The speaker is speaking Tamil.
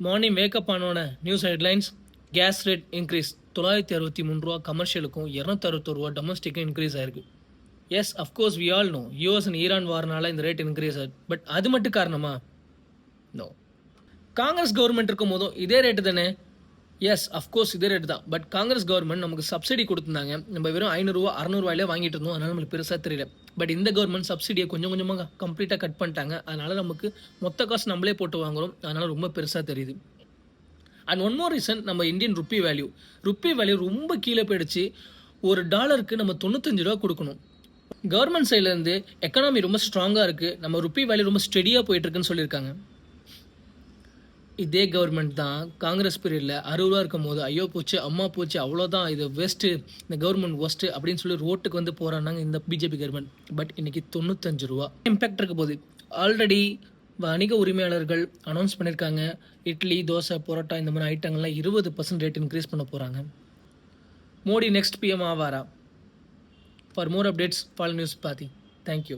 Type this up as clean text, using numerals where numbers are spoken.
மார்னிங் வேக்கப் ஆனோட news headlines. Gas rate increase. $963 கமர்ஷியலுக்கும் $261 டொமஸ்டிக்கும் இன்க்ரீஸ் ஆயிருக்கு. Yes, of course we all know US and Iran வார்னால இந்த ரேட் இன்க்ரீஸ் ஆகுது. பட் அது மட்டும் காரணமா? நோ. காங்கிரஸ் கவர்மெண்ட் இருக்கும் போதும் இதே ரேட்டு தானே? எஸ், அஃப்கோர்ஸ் இதே ரேட்டு தான். பட் காங்கிரஸ் கவர்மெண்ட் நமக்கு சப்சிடி கொடுத்துருந்தாங்க. நம்ம வெறும் $500 $600 வாங்கிட்டு இருந்தோம். அதனால நம்மளுக்கு பெருசாக தெரியல. பட் இந்த கவர்மெண்ட் சப்சிடியை கொஞ்சம் கொஞ்சமாக கம்ப்ளீட்டாக கட் பண்ணிட்டாங்க. அதனால நமக்கு மொத்த காசு நம்மளே போட்டு வாங்குறோம். அதனால ரொம்ப பெருசாக தெரியுது. அண்ட் ஒன் மோர் ரீசன், நம்ம இந்தியன் ருப்பி வேல்யூ ரொம்ப கீழே போயிடுச்சு. $1 நம்ம $95 கொடுக்கணும். கவர்மெண்ட் சைட்லேருந்து எக்கனாமி ரொம்ப ஸ்ட்ராங்காக இருக்குது, நம்ம ருப்பி வேல்யூ ரொம்ப ஸ்டெடியாக போயிட்டுருக்குன்னு சொல்லியிருக்காங்க. இதே கவர்மெண்ட் தான் காங்கிரஸ் பீரியடில் $60 இருக்கும் போது ஐயோ போச்சு அம்மா போச்சு அவ்வளோதான், இது வேஸ்ட்டு, இந்த கவர்மெண்ட் ஒஸ்ட்டு அப்படின்னு சொல்லி ரோட்டுக்கு வந்து போகிறாங்க இந்த பிஜேபி கவர்மெண்ட். பட் இன்றைக்கி $95 இம்பேக்ட் இருக்க போகுது. ஆல்ரெடி வணிக உரிமையாளர்கள் அனௌன்ஸ் பண்ணியிருக்காங்க, இட்லி, தோசை, பரோட்டா இந்த மாதிரி ஐட்டங்கள்லாம் 20% ரேட் இன்க்ரீஸ் பண்ண போகிறாங்க. Modi next PM Awaara? For more updates follow news பாத்தி. தேங்க்யூ.